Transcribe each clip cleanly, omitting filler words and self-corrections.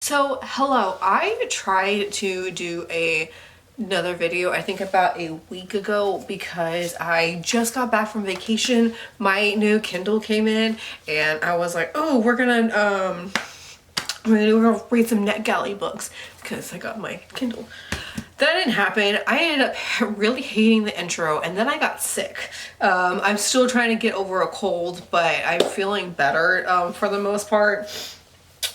So hello, I tried to do another video I think about a week ago because I just got back from vacation. My new Kindle came in and I was like, oh, we're gonna read some NetGalley books because I got my Kindle. That didn't happen. I ended up really hating the intro and then I got sick. I'm still trying to get over a cold, but I'm feeling better for the most part.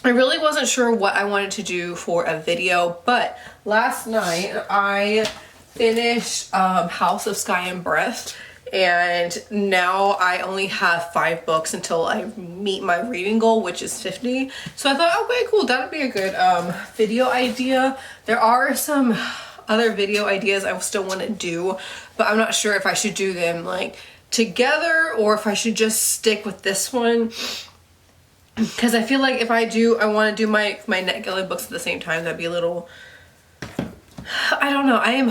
I really wasn't sure what I wanted to do for a video, but last night I finished House of Sky and Breath, and now I only have 5 books until I meet my reading goal, which is 50. So I thought, okay, cool, that would be a good video idea. There are some other video ideas I still want to do, but I'm not sure if I should do them like together or if I should just stick with this one. Because I feel like if I want to do my NetGalley books at the same time, that'd be a little, I don't know. I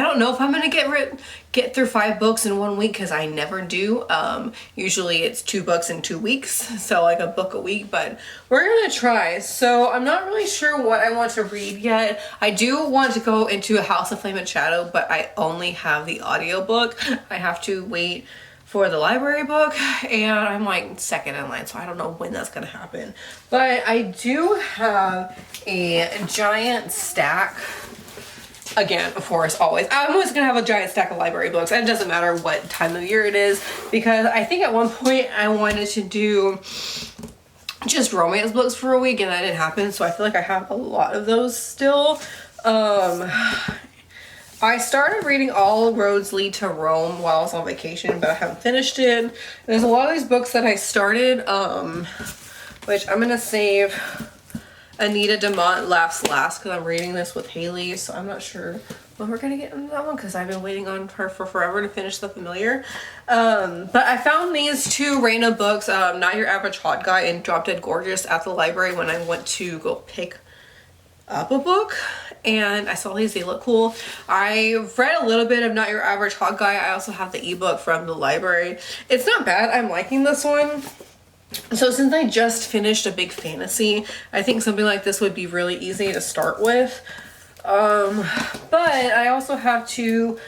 don't know if I'm gonna get through 5 books in 1 week, because I never do. Usually it's 2 books in 2 weeks, so like a book a week, but we're gonna try. So I'm not really sure what I want to read yet. I do want to go into A House of Flame and Shadow, but I only have the audiobook. I have to wait for the library book, and I'm like second in line, so I don't know when that's gonna happen. But I do have a giant stack. Again, of course, always. I'm always gonna have a giant stack of library books, and it doesn't matter what time of year it is, because I think at one point I wanted to do just romance books for a week, and that didn't happen, so I feel like I have a lot of those still. I started reading All Roads Lead to Rome while I was on vacation, but I haven't finished it. And there's a lot of these books that I started, which I'm gonna save Anita Demont Laughs Last, because I'm reading this with Haley, so I'm not sure when we're gonna get into that one, because I've been waiting on her for forever to finish The Familiar. But I found these 2 random books, Not Your Average Hot Guy and Drop Dead Gorgeous, at the library when I went to go pick up a book, and I saw these. They look cool. I read a little bit of Not Your Average Hot Guy. I also have the ebook from the library. It's not bad. I'm liking this one. So since I just finished a big fantasy, I think something like this would be really easy to start with. But I also have to,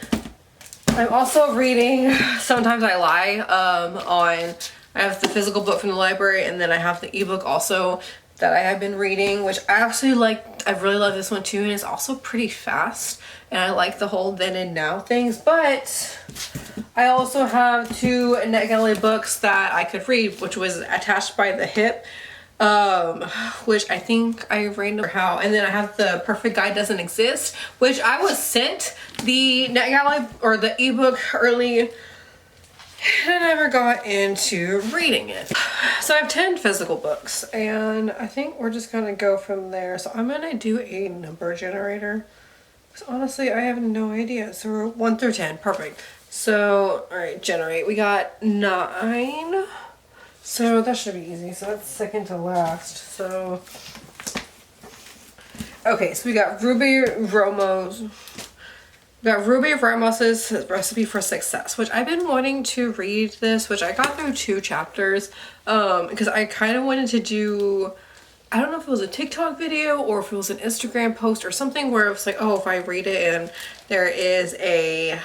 I'm also reading Sometimes I Lie I have the physical book from the library, and then I have the ebook also that I have been reading, which I actually like. I really love this one too, and it's also pretty fast, and I like the whole then and now things. But I also have 2 NetGalley books that I could read, which was Attached by the Hip, which I think I read how, and then I have The Perfect Guy Doesn't Exist, which I was sent the NetGalley or the ebook early, and I never got into reading it. So I have 10 physical books, and I think we're just gonna go from there. So I'm gonna do a number generator, because honestly I have no idea. So we're 1 through 10, perfect. So all right, generate. We got 9, so that should be easy. So that's second to last. So okay, so we got Ruby Ramos's Recipe for Success, which I've been wanting to read this, which I got through 2 chapters, because I kind of wanted to do, I don't know if it was a TikTok video or if it was an Instagram post or something where it was like, oh, if I read it and there is a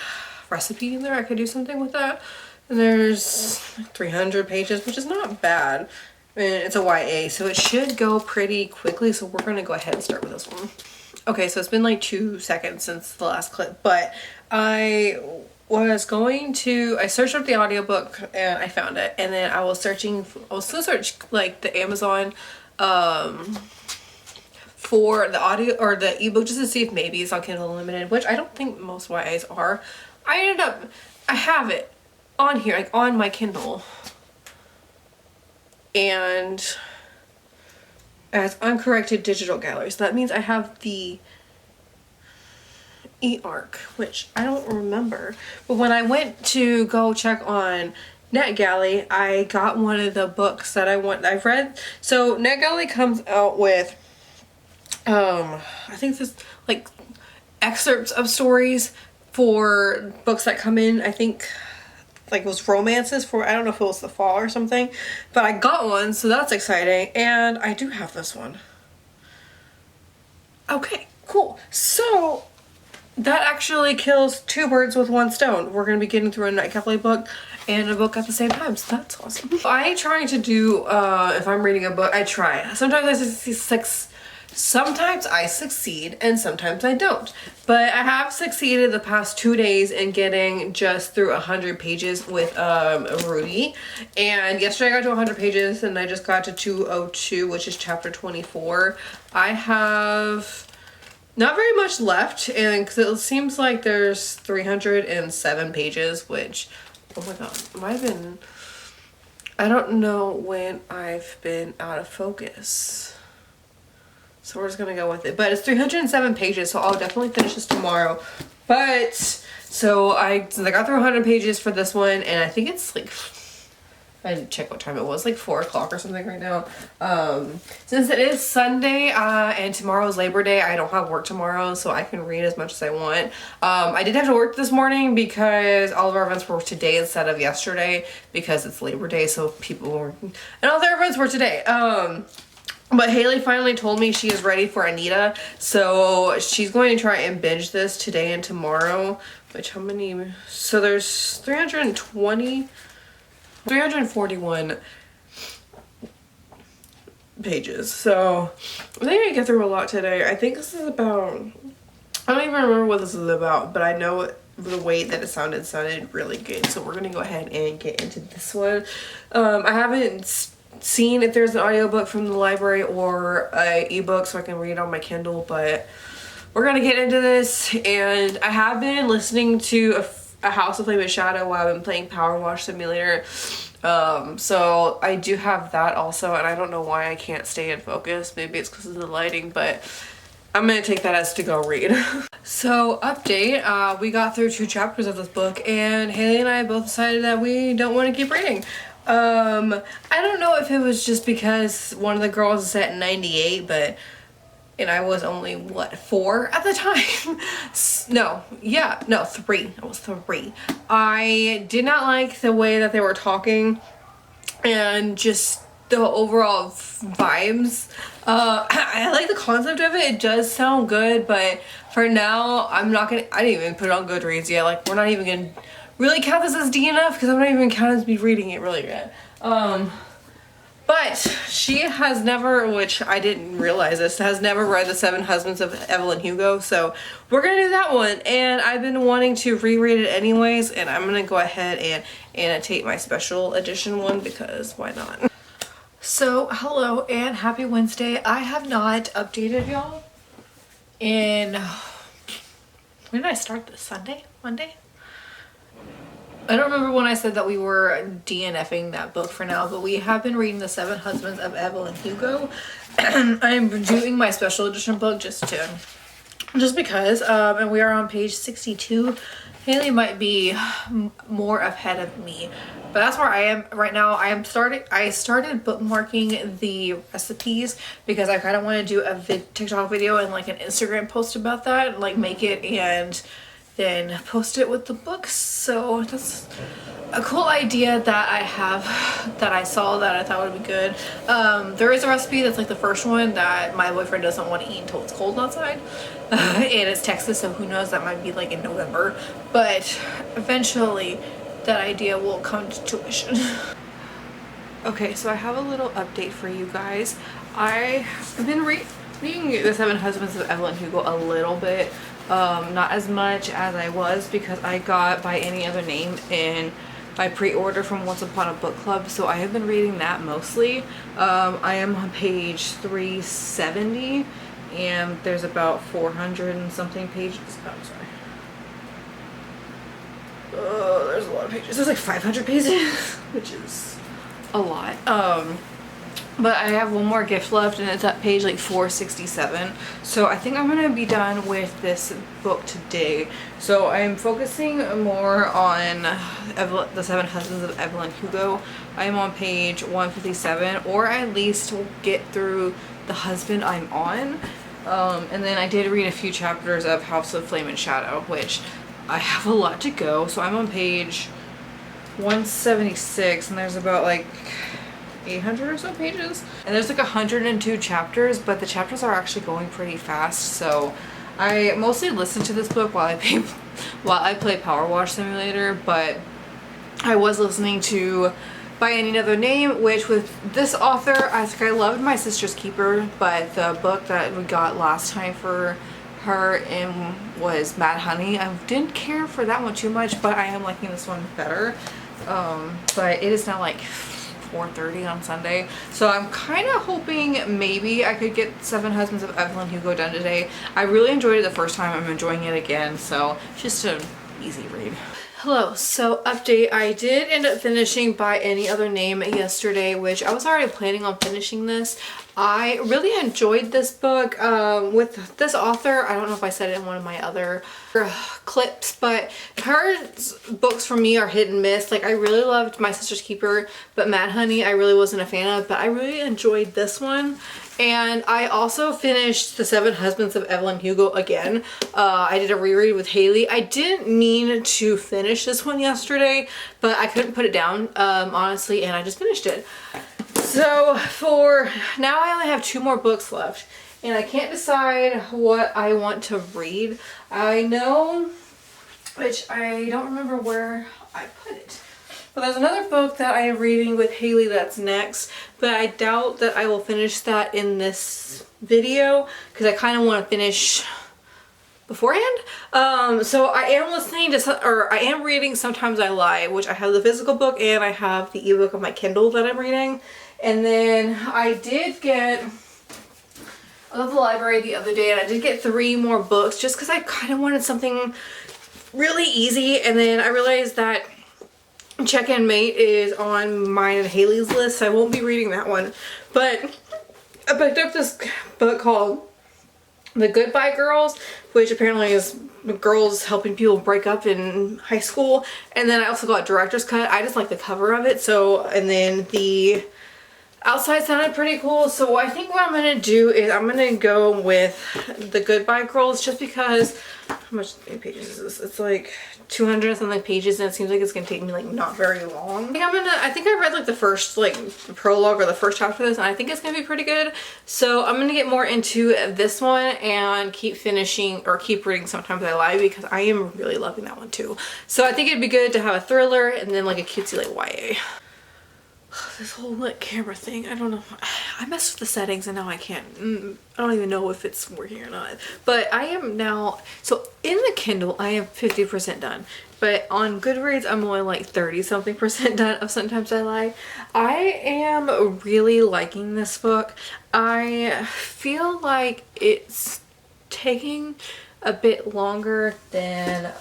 recipe in there, I could do something with that. And there's 300 pages, which is not bad. I mean, it's a YA, so it should go pretty quickly, so we're gonna go ahead and start with this one. Okay, so it's been like 2 seconds since the last clip, but I searched up the audiobook and I found it, and then I was gonna search like the Amazon for the audio or the ebook, just to see if maybe it's on Kindle Unlimited, which I don't think most YAs are. I have it on here, like on my Kindle, and as uncorrected digital gallery. So that means I have the e-arc, which I don't remember. But when I went to go check on NetGalley, I got one of the books that I've read. So NetGalley comes out with, I think this like excerpts of stories for books that come in, I think like it was romances for, I don't know if it was the fall or something, but I got one, so that's exciting. And I do have this one. Okay, cool. So that actually kills two birds with one stone. We're going to be getting through a Night Cafe book and a book at the same time, so that's awesome. I try to do, if I'm reading a book, I try. Sometimes I succeed and sometimes I don't. But I have succeeded the past 2 days in getting just through 100 pages with Rudy. And yesterday I got to 100 pages and I just got to 202, which is chapter 24. I have not very much left, and because it seems like there's 307 pages, which, oh my god, I don't know when I've been out of focus. So we're just gonna go with it. But it's 307 pages, so I'll definitely finish this tomorrow. But, so I got through 100 pages for this one, and I think it's like, I didn't check what time it was, like 4 o'clock or something right now. Since it is Sunday and tomorrow is Labor Day, I don't have work tomorrow, so I can read as much as I want. I did have to work this morning because all of our events were today instead of yesterday because it's Labor Day, so people were, and all their events were today. But Haley finally told me she is ready for Anita, so she's going to try and binge this today and tomorrow. Which, how many? So there's 341 pages. So I think I get through a lot today. I think this is about, I don't even remember what this is about, but I know the way that it sounded really good. So we're gonna go ahead and get into this one. I haven't seen if there's an audiobook from the library or a ebook so I can read it on my Kindle, but we're gonna get into this. And I have been listening to a House of Flame and Shadow while I've been playing Power Wash Simulator, so I do have that also, and I don't know why I can't stay in focus. Maybe it's because of the lighting, but I'm gonna take that as to go read. So update, we got through 2 chapters of this book and Haley and I both decided that we don't want to keep reading. I don't know if it was just because one of the girls is at 98, and I was only, what, 4 at the time? No, 3. I was 3. I did not like the way that they were talking and just the overall vibes. I like the concept of it. It does sound good, but for now, I didn't even put it on Goodreads yet. Like, we're not even gonna really count this as DNF because I'm not even counting as me reading it really yet. But she has never, which I didn't realize this, has never read The 7 Husbands of Evelyn Hugo, so we're gonna do that one. And I've been wanting to reread it anyways, and I'm gonna go ahead and annotate my special edition one because why not? So hello and happy Wednesday. I have not updated y'all in, when did I start this? Sunday? Monday? I don't remember when I said that we were DNFing that book for now, but we have been reading The 7 Husbands of Evelyn Hugo. I'm doing my special edition book just because, and we are on page 62. Haley might be more ahead of me, but that's where I am right now. I started bookmarking the recipes because I kind of want to do a TikTok video and like an Instagram post about that, and like make it and then post it with the books. So that's a cool idea that I saw that I thought would be good. There is a recipe that's like the first one that my boyfriend doesn't want to eat until it's cold outside. And it's Texas, so who knows, that might be like in November. But eventually that idea will come to tuition. Okay, so I have a little update for you guys. I've been reading The 7 Husbands of Evelyn Hugo a little bit. Not as much as I was because I got By Any Other Name in my pre-order from Once Upon a Book Club, so I have been reading that mostly. I am on page 370 and there's about 400 and something pages. Oh, I'm sorry. Oh, there's a lot of pages. There's like 500 pages, which is a lot. But I have one more gift left and it's at page like 467. So I think I'm gonna be done with this book today. So I'm focusing more on The 7 Husbands of Evelyn Hugo. I am on page 157, or at least we'll get through the husband I'm on. And then I did read a few chapters of House of Flame and Shadow, which I have a lot to go. So I'm on page 176 and there's about like 800 or so pages. And there's like 102 chapters, but the chapters are actually going pretty fast. So I mostly listen to this book while I play Power Wash Simulator, but I was listening to By Any Other Name, which with this author, I think I loved My Sister's Keeper, but the book that we got last time for her was Mad Honey. I didn't care for that one too much, but I am liking this one better. But it is now like 4:30 on Sunday, so I'm kind of hoping maybe I could get Seven Husbands of Evelyn Hugo done today. I really enjoyed it the first time. I'm enjoying it again, so just an easy read. Hello, so update, I did end up finishing By Any Other Name yesterday, which I was already planning on finishing this. I really enjoyed this book with this author. I don't know if I said it in one of my other clips, but her books for me are hit and miss. Like, I really loved My Sister's Keeper, but Mad Honey I really wasn't a fan of, but I really enjoyed this one. And I also finished The Seven Husbands of Evelyn Hugo again. I did a reread with Haley. I didn't mean to finish this one yesterday, but I couldn't put it down, honestly, and I just finished it. So for now, I only have 2 more books left, and I can't decide what I want to read. I know, which I don't remember where I put it. But there's another book that I am reading with Haley that's next, but I doubt that I will finish that in this video because I kind of want to finish beforehand. So I am listening to, or I am reading Sometimes I Lie, which I have the physical book and I have the ebook on my Kindle that I'm reading. And then I did get, I left the library the other day and I did get 3 more books just because I kind of wanted something really easy. And then I realized that Check-In Mate is on mine and Haley's list, so I won't be reading that one. But I picked up this book called The Goodbye Girls, which apparently is girls helping people break up in high school. And then I also got Director's Cut. I just like the cover of it. So, and then the outside sounded pretty cool. So I think what I'm going to do is I'm going to go with The Goodbye Girls just because, how much pages is this? It's like 200 something pages and it seems like it's going to take me like not very long. I think I read like the first like prologue or the first chapter of this and I think it's going to be pretty good. So I'm going to get more into this one and keep finishing or keep reading Sometimes I Lie because I am really loving that one too. So I think it'd be good to have a thriller and then like a cutesy like YA. This whole like camera thing, I don't know. I messed with the settings and now I can't. I don't even know if it's working or not. But I am now, so in the Kindle, I am 50% done. But on Goodreads, I'm only like 30 something percent done of Sometimes I Lie. I am really liking this book. I feel like it's taking a bit longer than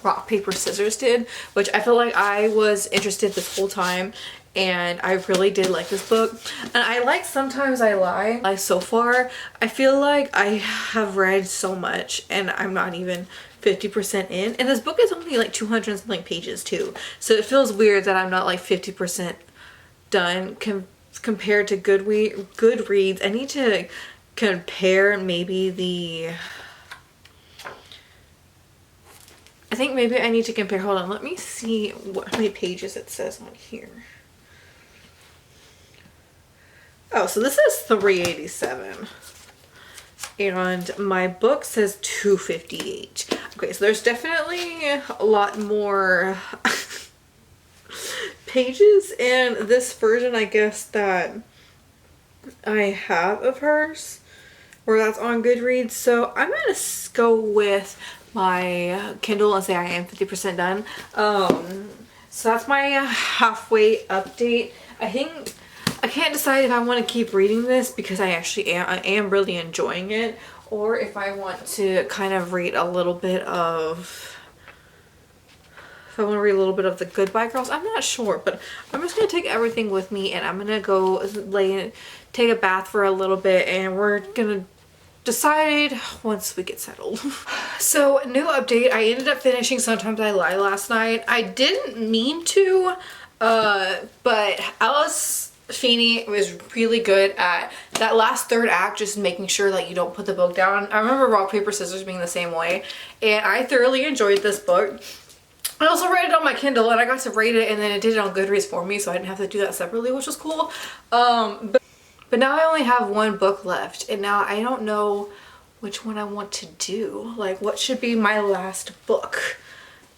Rock, Paper, Scissors did, which I feel like I was interested this whole time and I really did like this book. And I like Sometimes I Lie. Like so far, I feel like I have read so much and I'm not even 50% in. And this book is only like 200 something pages too. So it feels weird that I'm not like 50% done compared to Goodreads. I need to compare maybe the... I think maybe I need to compare. Hold on, let me see how many pages it says on here. Oh, so this is 387. And my book says 258. Okay, so there's definitely a lot more pages in this version, I guess, that I have of hers. Or that's on Goodreads. So I'm going to go with my Kindle and say I am 50% done. So that's my halfway update. I think I can't decide if I want to keep reading this because I am really enjoying it, or if I want to kind of read a little bit of, if I want to read a little bit of The Goodbye Girls. I'm not sure, but I'm just going to take everything with me and I'm going to go take a bath for a little bit and we're going to decide once we get settled. So, new update. I ended up finishing Sometimes I Lie last night. I didn't mean to, but Alice Feeney was really good at that last third act, just making sure that you don't put the book down. I remember Rock, Paper, Scissors being the same way, and I thoroughly enjoyed this book. I also read it on my Kindle, and I got to rate it, and then it did it on Goodreads for me, so I didn't have to do that separately, which was cool. But now I only have one book left, and now I don't know which one I want to do. Like, what should be my last book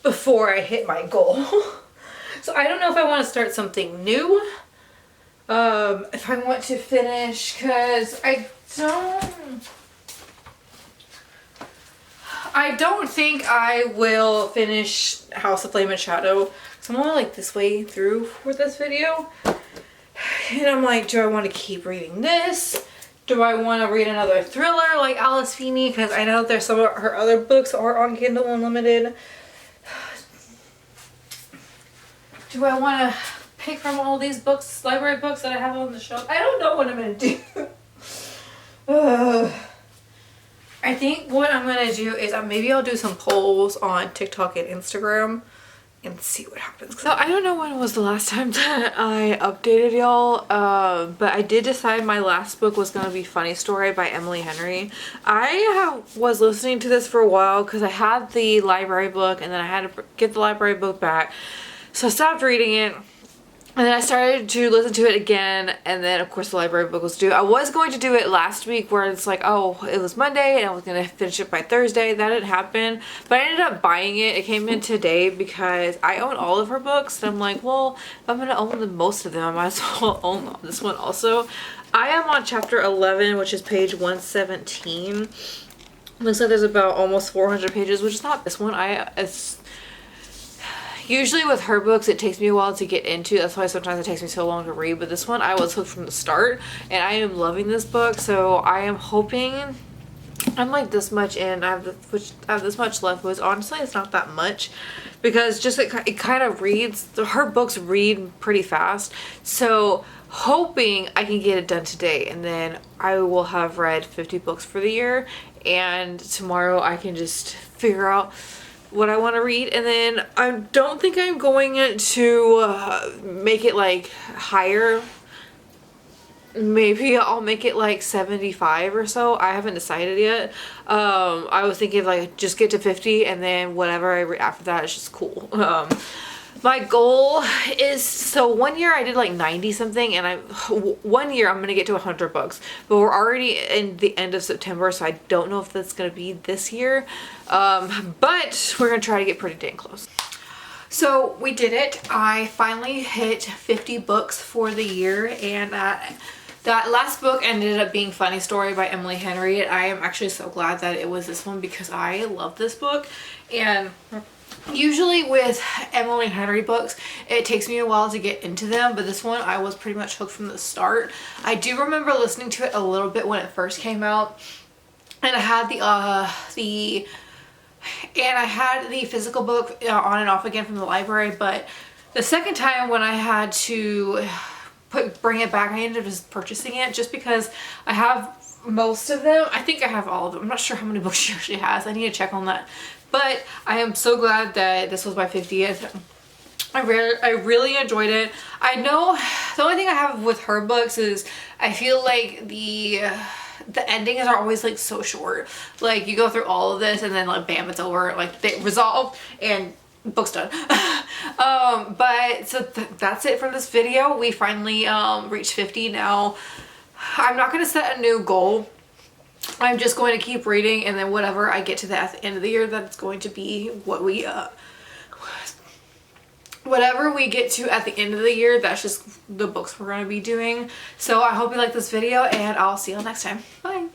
before I hit my goal? So I don't know if I want to start something new, if I want to finish, because I don't think I will finish House of Flame and Shadow. So I'm only like this way through for this video. And I'm like, do I want to keep reading this? Do I want to read another thriller like Alice Feeney? Because I know there's some of her other books are on Kindle Unlimited. Do I want to pick from all these books, library books that I have on the shelf? I don't know what I'm going to do. I think what I'm going to do is maybe I'll do some polls on TikTok and Instagram and see what happens. So I don't know when was the last time that I updated y'all, but I did decide my last book was going to be Funny Story by Emily Henry. I was listening to this for a while because I had the library book and then I had to get the library book back. So I stopped reading it. And then I started to listen to it again, and then of course the library book was due. I was going to do it last week where it's like, oh, it was Monday and I was going to finish it by Thursday. That didn't happen, but I ended up buying it. It came in today because I own all of her books, and I'm like, well, if I'm going to own most of them, I might as well own this one also. I am on chapter 11, which is page 117. Looks like there's about almost 400 pages, which is not this one. Usually with her books, it takes me a while to get into. That's why sometimes it takes me so long to read. But this one, I was hooked from the start. And I am loving this book. So I am hoping... I'm like this much in. I have this much left. Which honestly, it's not that much. Because just it kind of reads... Her books read pretty fast. So hoping I can get it done today. And then I will have read 50 books for the year. And tomorrow I can just figure out what I want to read, and then I don't think I'm going to make it like higher. Maybe I'll make it like 75 or so. I haven't decided yet. I was thinking like just get to 50 and then whatever I read after that is just cool. My goal is, so one year I did like 90 something, and one year I'm going to get to 100 books, but we're already in the end of September, so I don't know if that's going to be this year, but we're going to try to get pretty dang close. So we did it. I finally hit 50 books for the year, and that last book ended up being Funny Story by Emily Henry. And I am actually so glad that it was this one because I love this book. And usually with Emily Henry books, it takes me a while to get into them, but this one I was pretty much hooked from the start. I do remember listening to it a little bit when it first came out, and I had the physical book on and off again from the library, but the second time when I had to bring it back, I ended up just purchasing it just because I have most of them. I think I have all of them. I'm not sure how many books she actually has. I need to check on that. But I am so glad that this was my 50th. I really enjoyed it. I know the only thing I have with her books is I feel like the endings are always like so short. Like you go through all of this and then like bam, it's over. Like they resolve and book's done. But so that's it for this video. We finally reached 50 now. I'm not going to set a new goal. I'm just going to keep reading, and then whatever I get to at the end of the year, that's going to be what whatever we get to at the end of the year, that's just the books we're going to be doing. So I hope you like this video, and I'll see you next time. Bye.